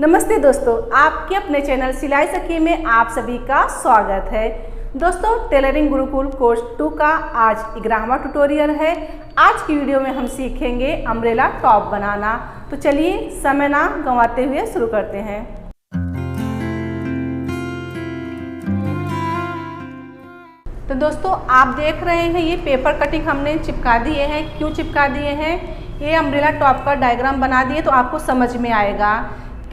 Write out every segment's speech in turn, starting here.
नमस्ते दोस्तों, आपके अपने चैनल सिलाई सखी में आप सभी का स्वागत है। दोस्तों, टेलरिंग गुरुकुल कोर्स 2 का आज 11वां ट्यूटोरियल है। आज की वीडियो में हम सीखेंगे अम्ब्रेला टॉप बनाना। तो चलिए समय ना गंवाते हुए शुरू करते हैं। तो दोस्तों, आप देख रहे हैं ये पेपर कटिंग हमने चिपका दिए हैं। क्यों चिपका दिए हैं? ये अम्ब्रेला टॉप का डायग्राम बना दिए तो आपको समझ में आएगा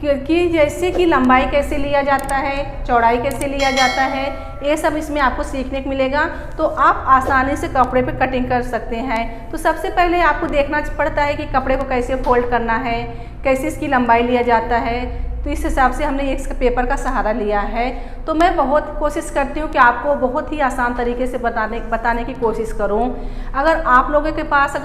कि जैसे कि लंबाई कैसे लिया जाता है, चौड़ाई कैसे लिया जाता है, ये सब इसमें आपको सीखने को मिलेगा। तो आप आसानी से कपड़े पे कटिंग कर सकते हैं। तो सबसे पहले आपको देखना पड़ता है कि कपड़े को कैसे फोल्ड करना है, कैसे इसकी लंबाई लिया जाता है। तो इस हिसाब से हमने एक पेपर का सहारा लिया है। तो मैं बहुत कोशिश करती हूँ कि आपको बहुत ही आसान तरीके से बताने की कोशिश करूँ। अगर आप लोगों के पास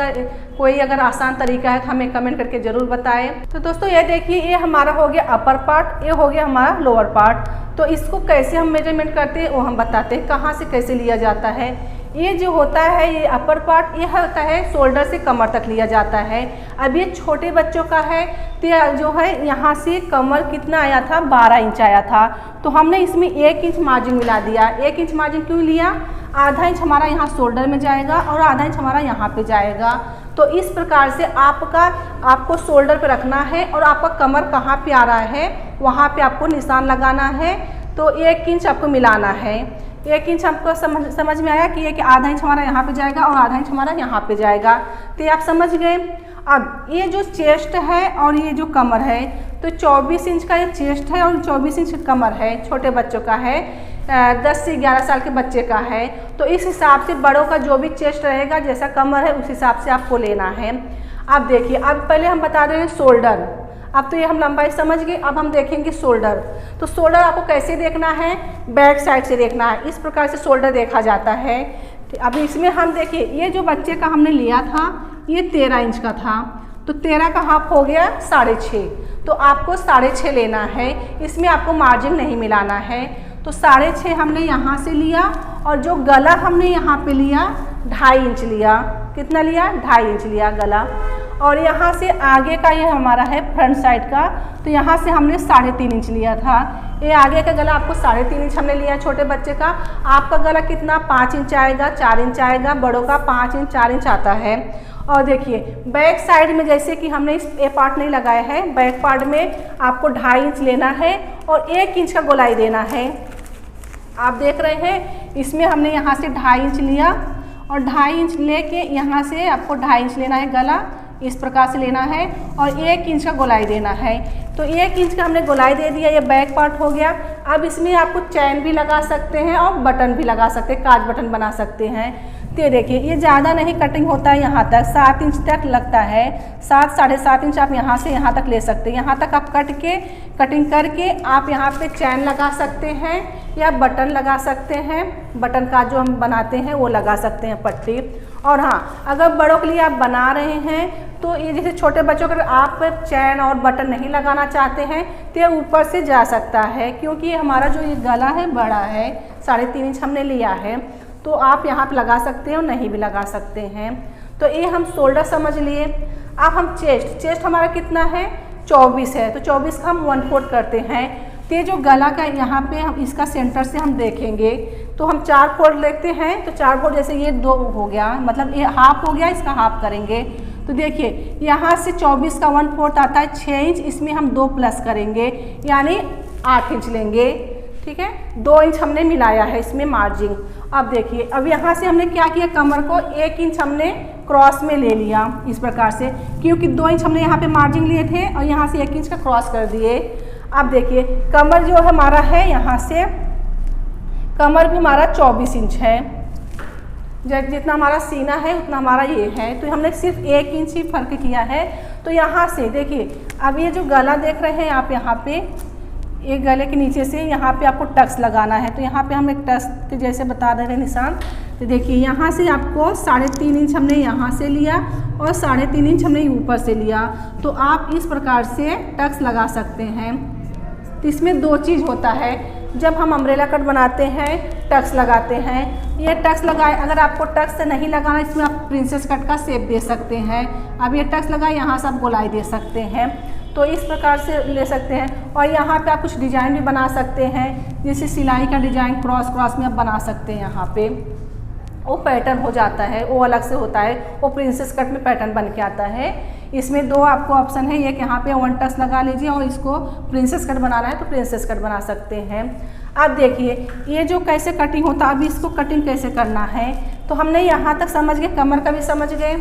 कोई आसान तरीका है तो हमें कमेंट करके ज़रूर बताएं। तो दोस्तों, ये देखिए, ये हमारा हो गया अपर पार्ट, ये हो गया हमारा लोअर पार्ट। तो इसको कैसे हम मेजरमेंट करते हैं वो हम बताते हैं, कहाँ से कैसे लिया जाता है। ये जो होता है, ये अपर पार्ट, ये होता है शोल्डर से कमर तक लिया जाता है। अब ये छोटे बच्चों का है तो जो है यहाँ से कमर कितना आया था, 12 इंच आया था। तो हमने इसमें 1 इंच मार्जिन मिला दिया। 1 इंच मार्जिन क्यों लिया? आधा इंच हमारा यहाँ शोल्डर में जाएगा और आधा इंच हमारा यहाँ पे जाएगा। तो इस प्रकार से आपको शोल्डर पे रखना है और आपका कमर कहाँ पे आ रहा है वहाँ पे आपको निशान लगाना है। तो 1 इंच आपको मिलाना है। 1 इंच आपको समझ में आया कि आधा इंच हमारा यहाँ पे जाएगा और आधा इंच हमारा यहाँ पे जाएगा। तो ये आप समझ गए। अब ये जो चेस्ट है और ये जो कमर है, तो 24 इंच का ये चेस्ट है और 24 इंच कमर है। छोटे बच्चों का है, 10 से 11 साल के बच्चे का है। तो इस हिसाब से बड़ों का जो भी चेस्ट रहेगा, जैसा कमर है उस हिसाब से आपको लेना है। अब देखिए, अब पहले हम बता रहे हैं शोल्डर। अब तो ये हम लंबाई समझ गए। अब हम देखेंगे शोल्डर। तो शोल्डर आपको कैसे देखना है? बैक साइड से देखना है। इस प्रकार से शोल्डर देखा जाता है। अब इसमें हम देखिए, ये जो बच्चे का हमने लिया था ये 13 इंच का था। तो 13 का हाफ हो गया 6.5। तो आपको 6.5 लेना है। इसमें आपको मार्जिन नहीं मिलाना है। तो 6.5 हमने यहाँ से लिया और जो गला हमने यहाँ पे लिया 2.5 इंच लिया। कितना लिया? 2.5 इंच लिया गला। और यहाँ से आगे का ये हमारा है फ्रंट साइड का, तो यहाँ से हमने 3.5 इंच लिया था। ये आगे का गला आपको 3.5 इंच हमने लिया छोटे बच्चे का। आपका गला कितना? 5 इंच आएगा, 4 इंच आएगा। बड़ों का 5 इंच 4 इंच आता है। और देखिए बैक साइड में जैसे कि हमने ये पार्ट नहीं लगाया है, बैक पार्ट में आपको 2.5 इंच लेना है और 1 इंच का गोलाई देना है। आप देख रहे हैं, इसमें हमने यहाँ से 2.5 इंच लिया और 2.5 इंच लेके यहाँ से आपको 2.5 इंच लेना है गला, इस प्रकार से लेना है और 1 इंच का गोलाई देना है। तो 1 इंच का हमने गोलाई दे दिया। ये बैक पार्ट हो गया। अब इसमें आपको चैन भी लगा सकते हैं और बटन भी लगा सकते हैं, काज बटन बना सकते हैं। तो देखिए, ये ज़्यादा नहीं कटिंग होता है, यहाँ तक 7 इंच तक लगता है। 7 साढ़े 7 इंच आप यहाँ से यहाँ तक ले सकते हैं। यहाँ तक आप कटिंग करके आप यहाँ पे चैन लगा सकते हैं या बटन लगा सकते हैं। बटन का जो हम बनाते हैं वो लगा सकते हैं, पट्टी। और हाँ, अगर बड़ों के लिए आप बना रहे हैं तो ये जैसे छोटे बच्चों को आप चैन और बटन नहीं लगाना चाहते हैं तो ये ऊपर से जा सकता है, क्योंकि हमारा जो ये गला है बड़ा है, 3.5 इंच हमने लिया है। तो आप यहाँ पे लगा सकते हैं और नहीं भी लगा सकते हैं। तो ये हम शोल्डर समझ लिए। अब हम चेस्ट हमारा कितना है? 24 है। तो 24 का हम 1/4 करते हैं। तो ये जो गला का यहाँ पे हम इसका सेंटर से हम देखेंगे तो हम 4 फोल्ड लेते हैं। तो 4 फोल्ड जैसे ये 2 हो गया, मतलब ये हाफ हो गया, इसका हाफ करेंगे। तो देखिए, यहाँ से 24 का 1/4 आता है 6 इंच। इसमें हम 2 प्लस करेंगे यानी 8 इंच लेंगे। ठीक है, 2 इंच हमने मिलाया है इसमें मार्जिन। अब देखिए, अब यहाँ से हमने क्या किया, कमर को 1 इंच हमने क्रॉस में ले लिया इस प्रकार से, क्योंकि 2 इंच हमने यहाँ पे मार्जिन लिए थे और यहाँ से 1 इंच का क्रॉस कर दिए। अब देखिए, कमर जो हमारा है, यहाँ से कमर भी हमारा 24 इंच है। जितना हमारा सीना है उतना हमारा ये है। तो हमने सिर्फ 1 इंच ही फर्क किया है। तो यहाँ से देखिए, अब ये जो गला देख रहे हैं आप, यहाँ पे एक गले के नीचे से यहाँ पे आपको टक्स लगाना है। तो यहाँ पे हम एक टक्स के जैसे बता दे रहे हैं निशान। तो देखिए, यहाँ से आपको 3.5 इंच हमने यहाँ से लिया और 3.5 इंच हमने ऊपर से लिया। तो आप इस प्रकार से टक्स लगा सकते हैं। तो इसमें 2 चीज़ होता है। जब हम अम्ब्रेला कट बनाते हैं, टक्स लगाते हैं। ये टक्स लगाए, अगर आपको टक्स से नहीं लगाना, इसमें आप प्रिंसेस कट का शेप दे सकते हैं। अब ये टक्स लगाए, यहाँ से आप गोलाई दे सकते हैं। तो इस प्रकार से ले सकते हैं। और यहाँ पे आप कुछ डिजाइन भी बना सकते हैं, जैसे सिलाई का डिजाइन क्रॉस क्रॉस में आप बना सकते हैं। यहाँ पे वो पैटर्न हो जाता है, वो अलग से होता है, वो प्रिंसेस कट में पैटर्न बन के आता है। इसमें दो आपको ऑप्शन है, एक यहाँ पे 1 टच लगा लीजिए और इसको प्रिंसेस कट बनाना है तो प्रिंसेस कट बना सकते हैं। अब देखिए ये जो कैसे कटिंग होता है, अब इसको कटिंग कैसे करना है, तो हमने यहाँ तक समझ गए, कमर का भी समझ गए।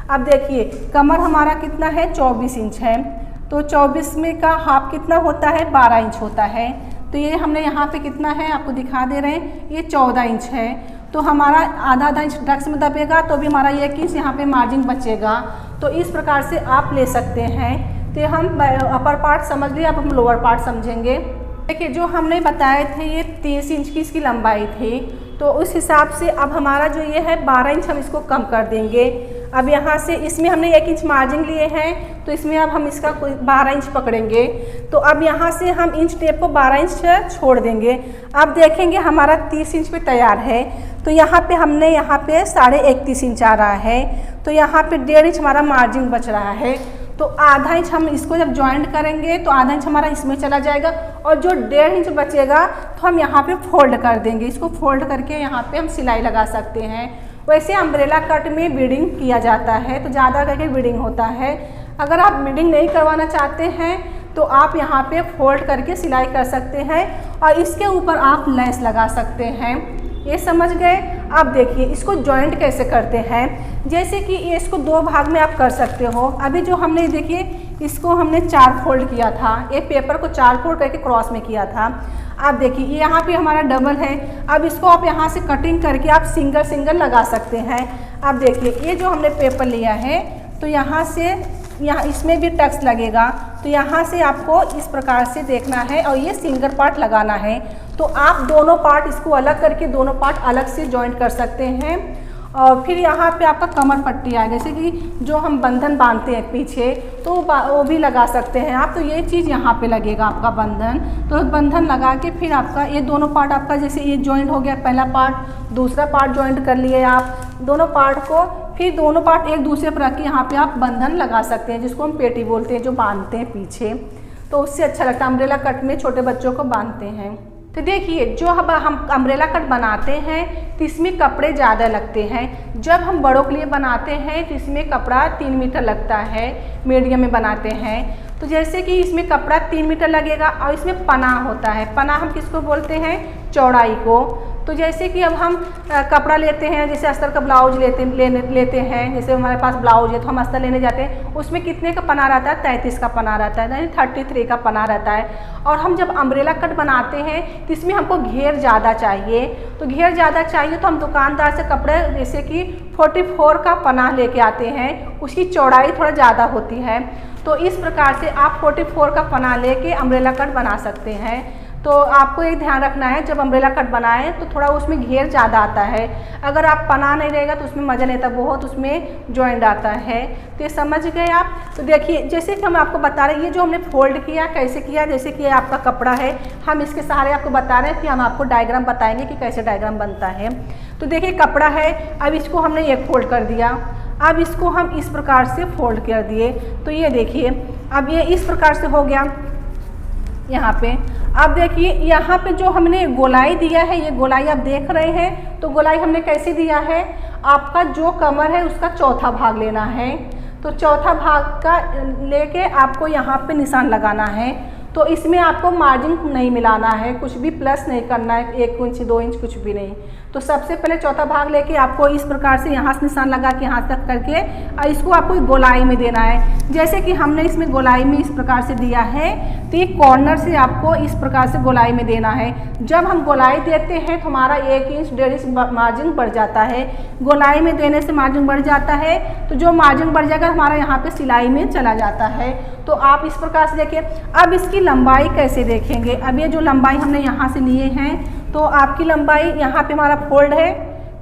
अब देखिए कमर हमारा कितना है, 24 इंच है, तो 24 में का हाफ कितना होता है, 12 इंच होता है। तो ये हमने यहाँ पे कितना है आपको दिखा दे रहे हैं, ये 14 इंच है। तो हमारा आधा इंच डक्स में दबेगा तो भी हमारा 1 इंच यहाँ पे मार्जिन बचेगा। तो इस प्रकार से आप ले सकते हैं। तो हम अपर पार्ट समझ लिए, अब हम लोअर पार्ट समझेंगे। देखिए जो हमने बताए थे ये 30 इंच की इसकी लंबाई थी, तो उस हिसाब से अब हमारा जो ये है 12 इंच हम इसको कम कर देंगे। अब यहाँ से इसमें हमने 1 इंच मार्जिन लिए हैं, तो इसमें अब हम इसका 12 इंच पकड़ेंगे। तो अब यहाँ से हम इंच टेप को 12 इंच छोड़ देंगे। अब देखेंगे हमारा 30 इंच पे तैयार है, तो यहाँ पे हमने यहाँ पे 31.5 इंच आ रहा है, तो यहाँ पे 1.5 इंच हमारा मार्जिन बच रहा है। तो आधा इंच हम इसको जब ज्वाइंट करेंगे तो आधा इंच हमारा इसमें चला जाएगा, और जो 1.5 इंच बचेगा तो हम यहाँ पे फोल्ड कर देंगे। इसको फोल्ड करके यहाँ पे हम सिलाई लगा सकते हैं। वैसे अम्ब्रेला कट में बीडिंग किया जाता है, तो ज़्यादा करके बीडिंग होता है। अगर आप बीडिंग नहीं करवाना चाहते हैं तो आप यहाँ पे फोल्ड करके सिलाई कर सकते हैं, और इसके ऊपर आप लेस लगा सकते हैं। ये समझ गए। अब देखिए इसको जॉइंट कैसे करते हैं, जैसे कि इसको 2 भाग में आप कर सकते हो। अभी जो हमने देखिए इसको हमने 4 फोल्ड किया था, एक पेपर को 4 फोल्ड करके क्रॉस में किया था। अब देखिए यहाँ पे हमारा डबल है, अब इसको आप यहाँ से कटिंग करके आप सिंगल सिंगल लगा सकते हैं। अब देखिए ये जो हमने पेपर लिया है, तो यहाँ से यहाँ इसमें भी टक्स लगेगा, तो यहाँ से आपको इस प्रकार से देखना है और ये सिंगल पार्ट लगाना है। तो आप दोनों पार्ट इसको अलग करके दोनों पार्ट अलग से जॉइंट कर सकते हैं। और फिर यहाँ पे आपका कमर पट्टी आए, जैसे कि जो हम बंधन बांधते हैं पीछे, तो वो भी लगा सकते हैं आप। तो ये चीज़ यहाँ पे लगेगा आपका बंधन, तो बंधन लगा के फिर आपका ये दोनों पार्ट आपका जैसे ये जॉइंट हो गया, पहला पार्ट, दूसरा पार्ट जॉइंट कर लिए आप दोनों पार्ट को, फिर दोनों पार्ट एक दूसरे पर रख के यहाँ पे आप बंधन लगा सकते हैं, जिसको हम पेटी बोलते हैं, जो बांधते हैं पीछे। तो उससे अच्छा लगता है, अम्ब्रेला कट में छोटे बच्चों को बांधते हैं। तो देखिए जो हम अम्ब्रेला कट बनाते हैं तो इसमें कपड़े ज़्यादा लगते हैं। जब हम बड़ों के लिए बनाते हैं तो इसमें कपड़ा 3 मीटर लगता है, मीडियम में बनाते हैं। तो जैसे कि इसमें कपड़ा 3 मीटर लगेगा, और इसमें पनाह होता है। पनाह हम किसको बोलते हैं, चौड़ाई को। तो जैसे कि अब हम कपड़ा लेते हैं, जैसे अस्तर का ब्लाउज लेते हैं, जैसे हमारे पास ब्लाउज है तो हम अस्तर लेने जाते हैं, उसमें कितने का पना रहता है, 33 का पना रहता है, यानी 33 का पना रहता है। और हम जब अम्ब्रेला कट बनाते हैं तो इसमें हमको घेर ज़्यादा चाहिए। तो घेर ज़्यादा चाहिए तो हम दुकानदार से कपड़े जैसे कि 44 का पनाह लेके आते हैं, उसकी चौड़ाई थोड़ा ज़्यादा होती है। तो इस प्रकार से आप 44 का पनाह लेके अम्ब्रेला कट बना सकते हैं। तो आपको एक ध्यान रखना है, जब अम्ब्रेला कट बनाएं तो थोड़ा उसमें घेर ज़्यादा आता है। अगर आप पनाह नहीं रहेगा तो उसमें मज़ा नहीं आता, बहुत उसमें जॉइंट आता है। तो ये समझ गए आप। तो देखिए जैसे कि हम आपको बता रहे हैं, ये जो हमने फोल्ड किया कैसे किया, जैसे कि आपका कपड़ा है, हम इसके सहारे आपको बता रहे हैं कि हम आपको डायग्राम बताएंगे कि कैसे डायग्राम बनता है। तो देखिए कपड़ा है, अब इसको हमने एक फोल्ड कर दिया, अब इसको हम इस प्रकार से फोल्ड कर दिए। तो ये देखिए अब ये इस प्रकार से हो गया यहाँ पे। अब देखिए यहाँ पे जो हमने गोलाई दिया है, ये गोलाई आप देख रहे हैं, तो गोलाई हमने कैसे दिया है, आपका जो कमर है उसका चौथा भाग लेना है। तो चौथा भाग का लेके आपको यहाँ पे निशान लगाना है। तो इसमें आपको मार्जिन नहीं मिलाना है, कुछ भी प्लस नहीं करना है, 1 इंच 2 इंच कुछ भी नहीं। तो सबसे पहले चौथा भाग लेके आपको इस प्रकार से यहाँ से निशान लगा के यहाँ तक करके, और इसको आपको गोलाई में देना है। जैसे कि हमने इसमें गोलाई में इस प्रकार से दिया है, तो ये कॉर्नर से आपको इस प्रकार से गोलाई में देना है। जब हम गोलाई देते हैं तो हमारा 1 इंच 1.5 इंच मार्जिन बढ़ जाता है। गोलाई में देने से मार्जिन बढ़ जाता है, तो जो मार्जिन बढ़ जाएगा हमारा यहाँ पे सिलाई में चला जाता है। तो आप इस प्रकार से देखिए। अब इसकी लंबाई कैसे देखेंगे, अब ये जो लंबाई हमने यहाँ से लिए हैं, तो आपकी लंबाई यहाँ पे हमारा फोल्ड है,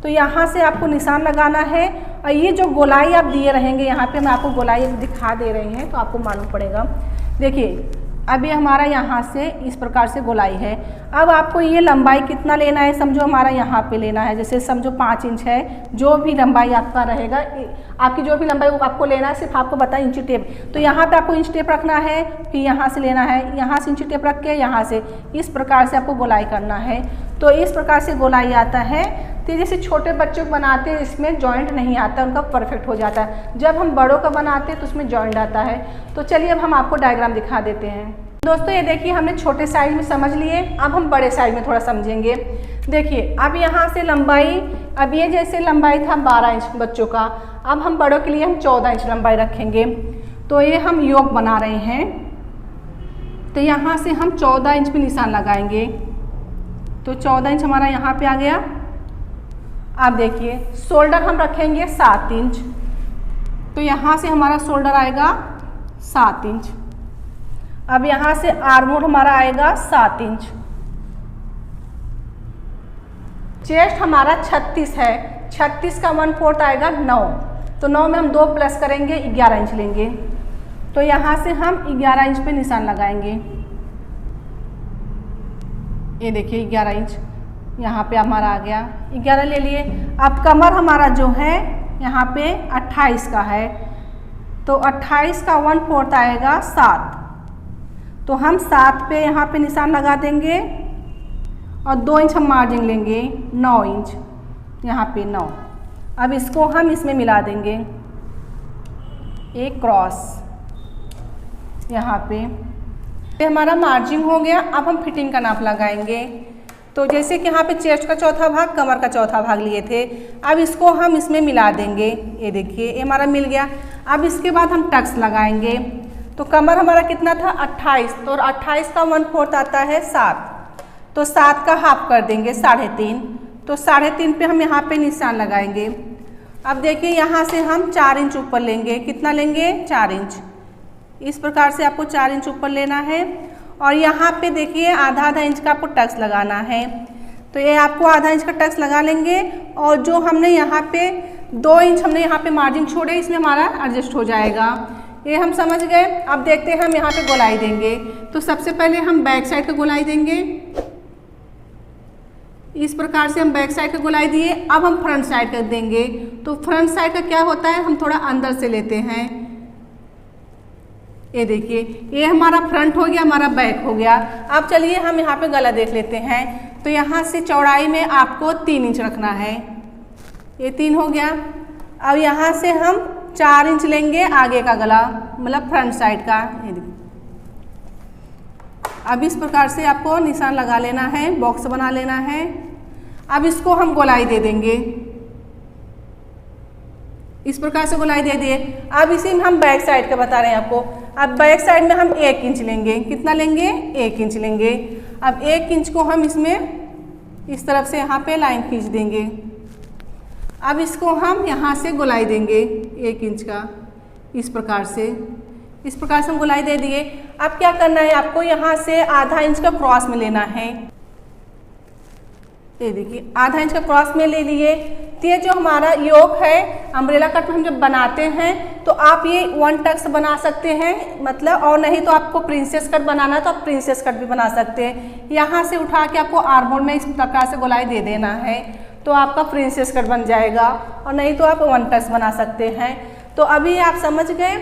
तो यहाँ से आपको निशान लगाना है। और ये जो गोलाई आप दिए रहेंगे, यहाँ पे मैं आपको गोलाई दिखा दे रही हैं तो आपको मालूम पड़ेगा। देखिए अब ये हमारा यहाँ से इस प्रकार से गोलाई है। अब आपको ये लंबाई कितना लेना है, समझो हमारा यहाँ पे लेना है, जैसे समझो 5 इंच है, जो भी लंबाई आपका रहेगा, आपकी जो भी लंबाई वो आपको लेना है, सिर्फ आपको बताएं इंची टेप। तो यहाँ पे आपको इंच टेप रखना है, फिर यहाँ से लेना है, यहाँ से इंची टेप रख के यहाँ से इस प्रकार से आपको गोलाई करना है। तो इस प्रकार से गोलाई आता है। तो जैसे छोटे बच्चों को बनाते हैं इसमें जॉइंट नहीं आता, उनका परफेक्ट हो जाता है। जब हम बड़ों का बनाते हैं तो उसमें जॉइंट आता है। तो चलिए अब हम आपको डायग्राम दिखा देते हैं। दोस्तों ये देखिए हमने छोटे साइज में समझ लिए, अब हम बड़े साइज में थोड़ा समझेंगे। देखिए अब यहाँ से लंबाई, अब ये जैसे लंबाई था 12 इंच बच्चों का, अब हम बड़ों के लिए हम 14 इंच लंबाई रखेंगे। तो ये हम योग बना रहे हैं, तो यहाँ से हम 14 इंच पे निशान लगाएंगे। तो 14 इंच हमारा यहाँ पे आ गया। अब देखिए शोल्डर हम रखेंगे 7 इंच, तो यहाँ से हमारा शोल्डर आएगा 7 इंच। अब यहाँ से आर्मोल हमारा आएगा 7 इंच। चेस्ट हमारा 36 है, 36 का 1/4 आएगा 9, तो 9 में हम 2 प्लस करेंगे 11 इंच लेंगे। तो यहाँ से हम 11 इंच पे निशान लगाएंगे। ये देखिए 11 इंच यहाँ पे हमारा आ गया, 11 ले लिए। अब कमर हमारा जो है यहाँ पे 28 का है, तो 28 का 1/4 आएगा 7, तो हम 7 पे यहाँ पे निशान लगा देंगे और 2 इंच हम मार्जिन लेंगे, 9 इंच यहाँ पे 9। अब इसको हम इसमें मिला देंगे, एक क्रॉस यहाँ पे। ये हमारा मार्जिन हो गया। अब हम फिटिंग का नाप लगाएंगे। तो जैसे कि यहाँ पे चेस्ट का चौथा भाग, कमर का चौथा भाग लिए थे, अब इसको हम इसमें मिला देंगे। ये देखिए ये हमारा मिल गया। अब इसके बाद हम टक्स लगाएंगे। तो कमर हमारा कितना था 28, तो 28 का 1/4 आता है 7, तो 7 का हाफ कर देंगे 3.5, तो 3.5 पे हम यहाँ पे निशान लगाएंगे। अब देखिए यहाँ से हम 4 इंच ऊपर लेंगे, कितना लेंगे 4 इंच। इस प्रकार से आपको 4 इंच ऊपर लेना है और यहाँ पे देखिए आधा इंच का आपको टक्स लगाना है। तो ये आपको आधा इंच का टक्स लगा लेंगे और जो हमने यहाँ पे 2 इंच हमने यहाँ पे मार्जिन छोड़े, इसमें हमारा एडजस्ट हो जाएगा। ये हम समझ गए। अब देखते हैं हम यहाँ पे गोलाई देंगे। तो सबसे पहले हम बैक साइड का गोलाई देंगे। इस प्रकार से हम बैक साइड का गोलाई दिए। अब हम फ्रंट साइड का देंगे। तो फ्रंट साइड का क्या होता है, हम थोड़ा अंदर से लेते हैं। ये देखिए ये हमारा फ्रंट हो गया, हमारा बैक हो गया। अब चलिए हम यहाँ पे गला देख लेते हैं। तो यहाँ से चौड़ाई में आपको 3 इंच रखना है, ये 3 हो गया। अब यहाँ से हम 4 इंच लेंगे आगे का गला, मतलब फ्रंट साइड का। ये देखिए अब इस प्रकार से आपको निशान लगा लेना है, बॉक्स बना लेना है। अब इसको हम गोलाई दे देंगे, इस प्रकार से गोलाई दे दिए। अब इसी में हम बैक साइड का बता रहे हैं आपको। अब बैक साइड में हम 1 इंच लेंगे, कितना लेंगे 1 इंच लेंगे। अब 1 इंच को हम इसमें इस तरफ से यहाँ पे लाइन खींच देंगे। अब इसको हम यहाँ से गोलाई देंगे 1 इंच का, इस प्रकार से हम गोलाई दे दिए। अब क्या करना है आपको, यहाँ से आधा इंच का क्रॉस में लेना है। ये देखिए आधा इंच का क्रॉस में ले लिए। तो ये जो हमारा योक है अम्ब्रेला कट में हम जब बनाते हैं तो आप ये 1 टक्स बना सकते हैं, मतलब, और नहीं तो आपको प्रिंसेस कट बनाना है तो आप प्रिंसेस कट भी बना सकते हैं। यहाँ से उठा के आपको आर्महोल में इस प्रकार से गोलाई दे देना है, तो आपका प्रिंसेस कट बन जाएगा, और नहीं तो आप 1 टक्स बना सकते हैं। तो अभी आप समझ गए।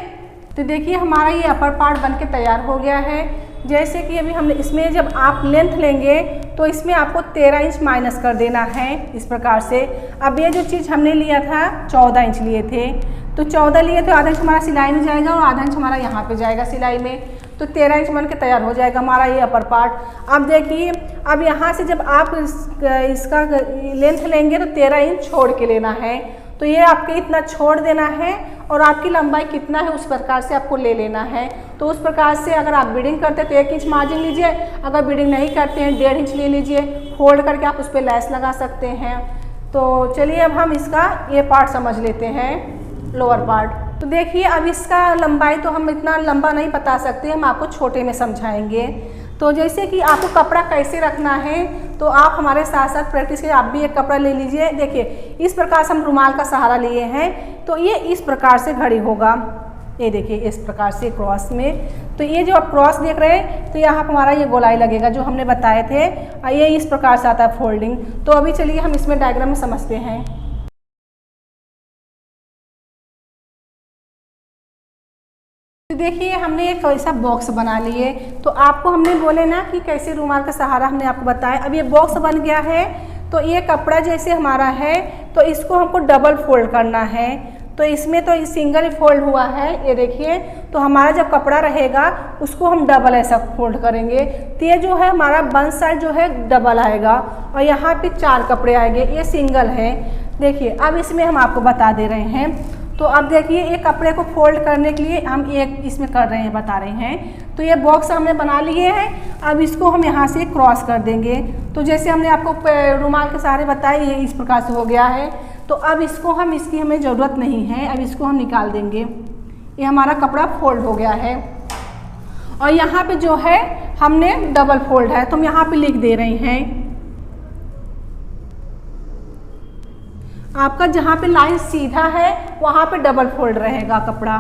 तो देखिए हमारा ये अपर पार्ट बन के तैयार हो गया है। जैसे कि अभी हमने इसमें जब आप लेंथ लेंगे तो इसमें आपको 13 इंच माइनस कर देना है, इस प्रकार से। अब ये जो चीज़ हमने लिया था 14 इंच लिए थे, तो 14 लिए तो आधा इंच हमारा सिलाई में जाएगा और आधा इंच हमारा यहाँ पे जाएगा सिलाई में, तो 13 इंच बन के तैयार हो जाएगा हमारा ये अपर पार्ट। अब देखिए अब यहाँ से जब आप इसका लेंथ लेंगे तो 13 इंच छोड़ के लेना है, तो ये आपके इतना छोड़ देना है और आपकी लंबाई कितना है उस प्रकार से आपको ले लेना है। तो उस प्रकार से अगर आप बीडिंग करते हैं तो 1 इंच मार्जिन लीजिए, अगर बीडिंग नहीं करते हैं 1.5 इंच ले लीजिए, फोल्ड करके आप उस पर लेस लगा सकते हैं। तो चलिए अब हम इसका ये पार्ट समझ लेते हैं, लोअर पार्ट। तो देखिए अब इसका लंबाई तो हम इतना लंबा नहीं बता सकते, हम आपको छोटे में समझाएंगे। तो जैसे कि आपको कपड़ा कैसे रखना है तो आप हमारे साथ साथ प्रैक्टिस कीजिए। आप भी एक कपड़ा ले लीजिए। देखिए इस प्रकार से हम रुमाल का सहारा लिए हैं, तो ये इस प्रकार से घड़ी होगा, ये देखिए इस प्रकार से क्रॉस में। तो ये जो आप क्रॉस देख रहे हैं तो यहाँ पर हमारा ये गोलाई लगेगा जो हमने बताए थे। ये इस प्रकार से आता है फोल्डिंग। तो अभी चलिए हम इसमें डायग्राम में समझते हैं। तो देखिए हमने एक ऐसा बॉक्स बना लिए। तो आपको हमने बोले ना कि कैसे रुमाल का सहारा हमने आपको बताया। अब ये बॉक्स बन गया है। तो ये कपड़ा जैसे हमारा है तो इसको हमको डबल फोल्ड करना है। तो इसमें तो सिंगल फोल्ड हुआ है, ये देखिए। तो हमारा जब कपड़ा रहेगा उसको हम डबल ऐसा फोल्ड करेंगे। तो ये जो है हमारा वन साइड जो है डबल आएगा और यहाँ पे 4 कपड़े आएंगे, ये सिंगल है। देखिए अब इसमें हम आपको बता दे रहे हैं। तो अब देखिए एक कपड़े को फोल्ड करने के लिए हम एक इसमें कर रहे हैं, बता रहे हैं। तो ये बॉक्स हमने बना लिए हैं। अब इसको हम यहाँ से क्रॉस कर देंगे। तो जैसे हमने आपको रुमाल के सहारे बताया ये इस प्रकार से हो गया है। तो अब इसको हम इसकी हमें ज़रूरत नहीं है, अब इसको हम निकाल देंगे। ये हमारा कपड़ा फोल्ड हो गया है और यहाँ पे जो है हमने डबल फोल्ड है तो हम यहाँ पे लिख दे रहे हैं। आपका जहाँ पे लाइन सीधा है वहाँ पे डबल फोल्ड रहेगा कपड़ा।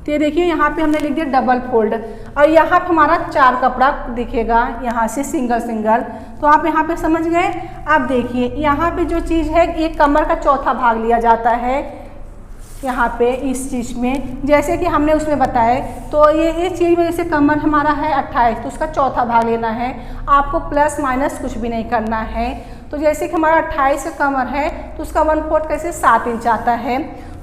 तो ये देखिए यहाँ पे हमने लिख दिया डबल फोल्ड और यहाँ पे हमारा 4 कपड़ा दिखेगा, यहाँ से सिंगल सिंगल। तो आप यहाँ पे समझ गए। अब देखिए यहाँ पे जो चीज़ है एक कमर का चौथा भाग लिया जाता है यहाँ पे इस चीज़ में, जैसे कि हमने उसमें बताया। तो ये चीज़ में जैसे कमर हमारा है 28 तो उसका चौथा भाग लेना है। आपको प्लस माइनस कुछ भी नहीं करना है। तो जैसे कि हमारा 28 का कमर है तो उसका 1/4 कैसे 7 इंच आता है।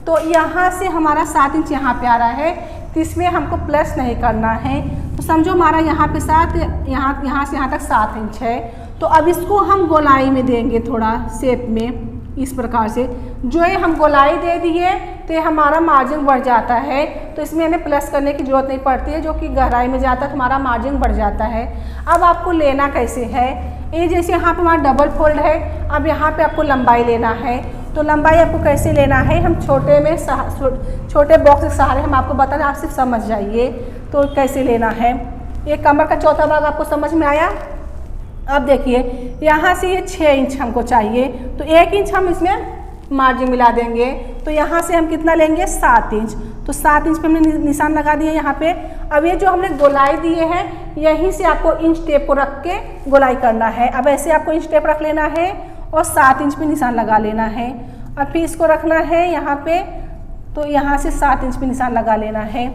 तो यहाँ से हमारा 7 इंच यहाँ पे आ रहा है तो इसमें हमको प्लस नहीं करना है। तो समझो हमारा यहाँ पे 7, यहाँ से यहाँ तक 7 इंच है। तो अब इसको हम गोलाई में देंगे थोड़ा शेप में इस प्रकार से। जो है हम गोलाई दे दिए तो हमारा मार्जिन बढ़ जाता है। तो इसमें हमें प्लस करने की ज़रूरत नहीं पड़ती है, जो कि गहराई में जाता है तो हमारा मार्जिन बढ़ जाता है। अब आपको लेना कैसे है, ये जैसे यहाँ पे हमारा डबल फोल्ड है। अब यहाँ पे आपको लंबाई लेना है। तो लंबाई आपको कैसे लेना है, हम छोटे बॉक्स के सहारे हम आपको बता दें, आप सिर्फ समझ जाइए। तो कैसे लेना है, ये कमर का चौथा भाग आपको समझ में आया। अब देखिए यहाँ से ये 6 इंच हमको चाहिए तो 1 इंच हम इसमें मार्जिन मिला देंगे। तो यहाँ से हम कितना लेंगे 7 इंच। तो 7 इंच पे हमने निशान लगा दिए यहाँ पे। अब ये जो हमने गोलाई दिए हैं यहीं से आपको इंच टेप को रख के गोलाई करना है। अब ऐसे आपको इंच टेप रख लेना है और 7 इंच पे निशान लगा लेना है। अब फिर इसको रखना है यहाँ पे। तो यहाँ से 7 इंच पे निशान लगा लेना है।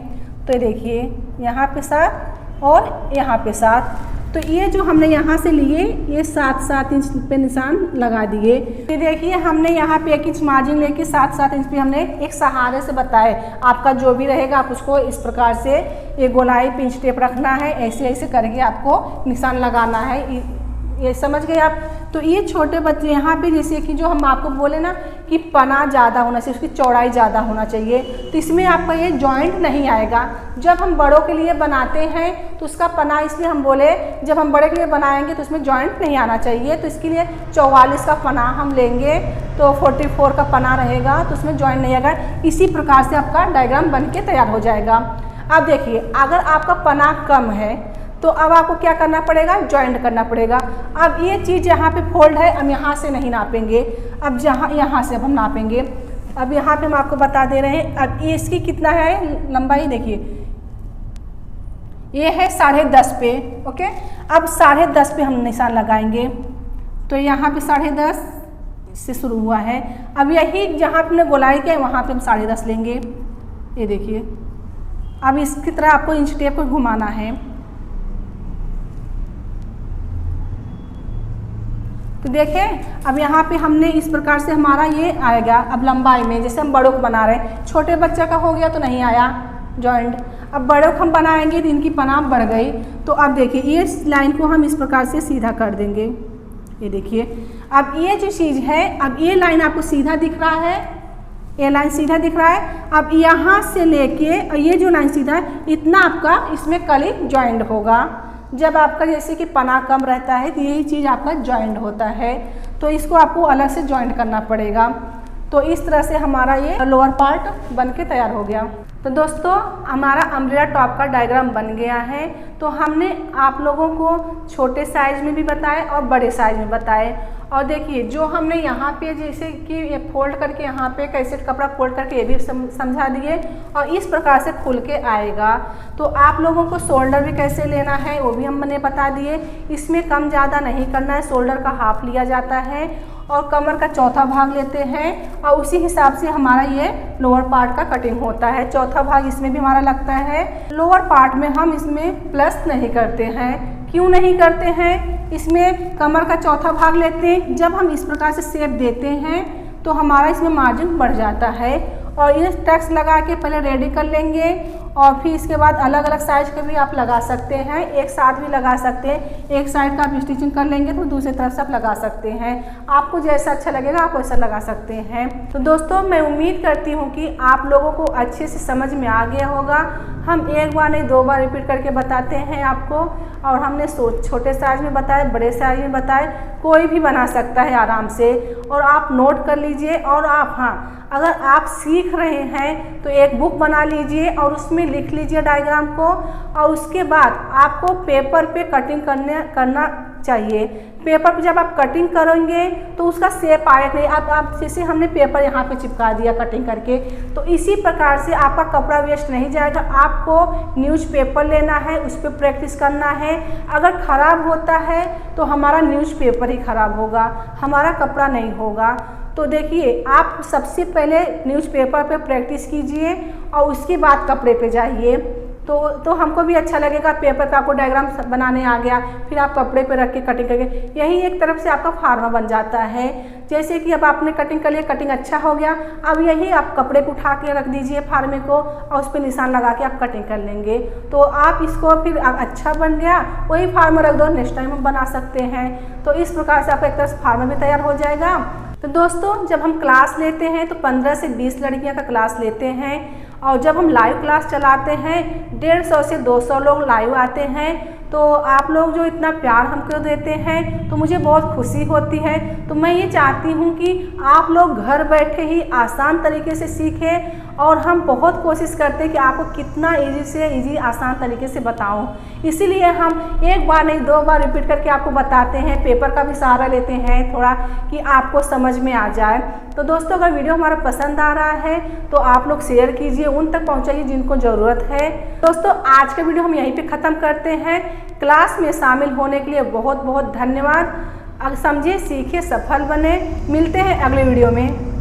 तो ये देखिए यहाँ पे 7 और यहाँ पे 7। तो ये जो हमने यहाँ से लिए ये 7 इंच पे निशान लगा दिए। ये देखिए हमने यहाँ पे 1 इंच मार्जिन लेके 7 इंच पे हमने एक सहारे से बताया। आपका जो भी रहेगा आप उसको इस प्रकार से ये गोलाई पे इंच टेप रखना है, ऐसे ऐसे करके आपको निशान लगाना है। ये समझ गए आप। तो ये छोटे बच्चे यहाँ पे जैसे कि जो हम आपको बोले ना कि पना ज़्यादा होना चाहिए, उसकी चौड़ाई ज़्यादा होना चाहिए। तो इसमें आपका ये जॉइंट नहीं आएगा। जब हम बड़ों के लिए बनाते हैं तो उसका पना, इसलिए हम बोले जब हम बड़े के लिए बनाएंगे तो उसमें जॉइंट नहीं आना चाहिए। तो इसके लिए 44 का पना हम लेंगे तो 44 का पना रहेगा तो उसमें जॉइंट नहीं आएगा। इसी प्रकार से आपका डायग्राम बन के तैयार हो जाएगा। अब देखिए अगर आपका पना कम है तो अब आपको क्या करना पड़ेगा, जॉइंट करना पड़ेगा। अब ये चीज़ यहाँ पे फोल्ड है, हम यहाँ से नहीं नापेंगे। अब यहाँ से अब हम नापेंगे। अब यहाँ पे हम आपको बता दे रहे हैं। अब ये इसकी कितना है लंबाई, देखिए ये है 10.5 पे। ओके, अब 10.5 पे हम निशान लगाएंगे। तो यहाँ पे 10.5 से शुरू हुआ है। अब यही जहाँ पे हमने गोलाई किया वहाँ पे हम 10.5 लेंगे। ये देखिए अब इसकी तरह आपको इंच टेप को घुमाना है। तो देखें अब यहाँ पे हमने इस प्रकार से हमारा ये आएगा। अब लंबाई में जैसे हम बड़ों को बना रहे हैं, छोटे बच्चे का हो गया तो नहीं आया जॉइंट। अब बड़ों को हम बनाएंगे तो इनकी पनाह बढ़ गई। तो अब देखिए ये लाइन को हम इस प्रकार से सीधा कर देंगे। ये देखिए अब ये जो चीज़ है, अब ये लाइन आपको सीधा दिख रहा है, ये लाइन सीधा दिख रहा है। अब यहाँ से लेके और ये जो लाइन सीधा है इतना आपका इसमें कली जॉइंट होगा। जब आपका जैसे कि पना कम रहता है तो यही चीज़ आपका जॉइंट होता है। तो इसको आपको अलग से जॉइंट करना पड़ेगा। तो इस तरह से हमारा ये लोअर पार्ट बन के तैयार हो गया। तो दोस्तों हमारा अम्ब्रेला टॉप का डायग्राम बन गया है। तो हमने आप लोगों को छोटे साइज में भी बताए और बड़े साइज में बताए और देखिए जो हमने यहाँ पे जैसे कि ये फोल्ड करके यहाँ पे कैसे कपड़ा फोल्ड करके ये भी समझा दिए, और इस प्रकार से खुल के आएगा। तो आप लोगों को शोल्डर भी कैसे लेना है वो भी हमने बता दिए। इसमें कम ज़्यादा नहीं करना है, शोल्डर का हाफ लिया जाता है और कमर का चौथा भाग लेते हैं, और उसी हिसाब से हमारा ये लोअर पार्ट का कटिंग होता है। चौथा भाग इसमें भी हमारा लगता है। लोअर पार्ट में हम इसमें प्लस नहीं करते हैं। क्यों नहीं करते हैं? इसमें कमर का चौथा भाग लेते हैं। जब हम इस प्रकार से शेप देते हैं तो हमारा इसमें मार्जिन बढ़ जाता है, और ये टक्स लगा के पहले रेडी कर लेंगे, और फिर इसके बाद अलग अलग साइज के भी आप लगा सकते हैं, एक साथ भी लगा सकते हैं। एक साइड का आप स्टिचिंग कर लेंगे तो दूसरी तरफ से आप लगा सकते हैं। आपको जैसा अच्छा लगेगा आप वैसा लगा सकते हैं। तो दोस्तों मैं उम्मीद करती हूँ कि आप लोगों को अच्छे से समझ में आ गया होगा। हम एक बार नहीं 2 बार रिपीट करके बताते हैं आपको, और हमने छोटे साइज में बताए, बड़े साइज में बताए, कोई भी बना सकता है आराम से। और आप नोट कर लीजिए, और आप अगर आप सीख रहे हैं तो एक बुक बना लीजिए और उसमें लिख लीजिए डायग्राम को, और उसके बाद आपको पेपर पे कटिंग करना चाहिए। पेपर पे जब आप कटिंग करेंगे तो उसका शेप आएगा नहीं। आप जैसे हमने पेपर यहाँ पे चिपका दिया कटिंग करके, तो इसी प्रकार से आपका कपड़ा वेस्ट नहीं जाएगा। आपको न्यूज़पेपर लेना है, उस पर प्रैक्टिस करना है। अगर ख़राब होता है तो हमारा न्यूज़पेपर ही ख़राब होगा, हमारा कपड़ा नहीं होगा। तो देखिए आप सबसे पहले न्यूज़पेपर पे प्रैक्टिस कीजिए और उसके बाद कपड़े पे जाइए, तो हमको भी अच्छा लगेगा। पेपर का आपको डायग्राम बनाने आ गया, फिर आप कपड़े पे रख के कटिंग करके, यही एक तरफ से आपका फार्मा बन जाता है। जैसे कि अब आपने कटिंग कर लिया, कटिंग अच्छा हो गया, अब यही आप कपड़े को उठा के रख दीजिए फार्मे को, और उस पर निशान लगा के आप कटिंग कर लेंगे। तो आप इसको फिर अच्छा बन गया, वही फार्मा रख दो, नेक्स्ट टाइम हम बना सकते हैं। तो इस प्रकार से आपका एक तरह से फार्मा भी तैयार हो जाएगा। तो दोस्तों जब हम क्लास लेते हैं तो 15 से 20 लड़कियां का क्लास लेते हैं, और जब हम लाइव क्लास चलाते हैं 150 से 200 लोग लाइव आते हैं। तो आप लोग जो इतना प्यार हमको देते हैं तो मुझे बहुत खुशी होती है। तो मैं ये चाहती हूँ कि आप लोग घर बैठे ही आसान तरीके से सीखें, और हम बहुत कोशिश करते हैं कि आपको कितना ईजी से ईजी आसान तरीके से बताऊं। इसीलिए हम एक बार नहीं 2 बार रिपीट करके आपको बताते हैं, पेपर का भी सहारा लेते हैं थोड़ा, कि आपको समझ में आ जाए। तो दोस्तों अगर वीडियो हमारा पसंद आ रहा है तो आप लोग शेयर कीजिए, उन तक पहुंचाइए जिनको ज़रूरत है। दोस्तों आज का वीडियो हम यहीं पे ख़त्म करते हैं। क्लास में शामिल होने के लिए बहुत बहुत धन्यवाद। समझिए, सीखिए, सफल बने। मिलते हैं अगले वीडियो में।